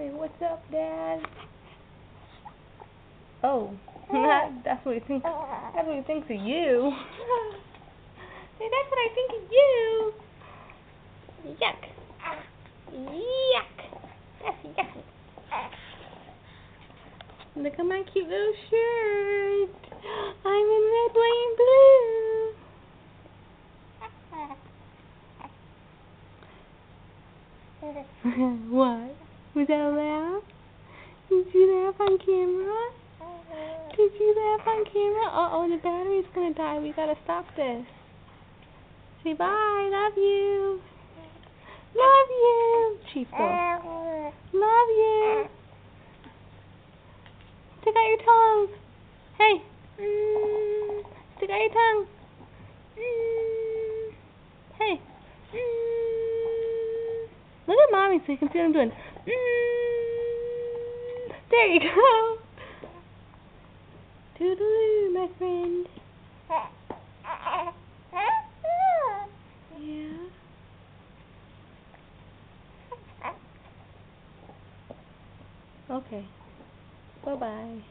Say, what's up, Dad? Oh, that's what he thinks. That's what he thinks of you. Say, that's what I think of you. Yuck. Yuck. That's yucky. Look at my cute little shirt. I'm in red, white, and blue. What? Was that a laugh? Did you laugh on camera? Did you laugh on camera? Uh-oh, the battery's gonna die. We gotta stop this. Say bye. Love you. Love you. Chiefo. Love you. Stick out your tongue. Hey. Stick out your tongue. Hey. Look at mommy so you can see what I'm doing. There you go. Toodaloo, my friend. Yeah. Okay. Bye-bye.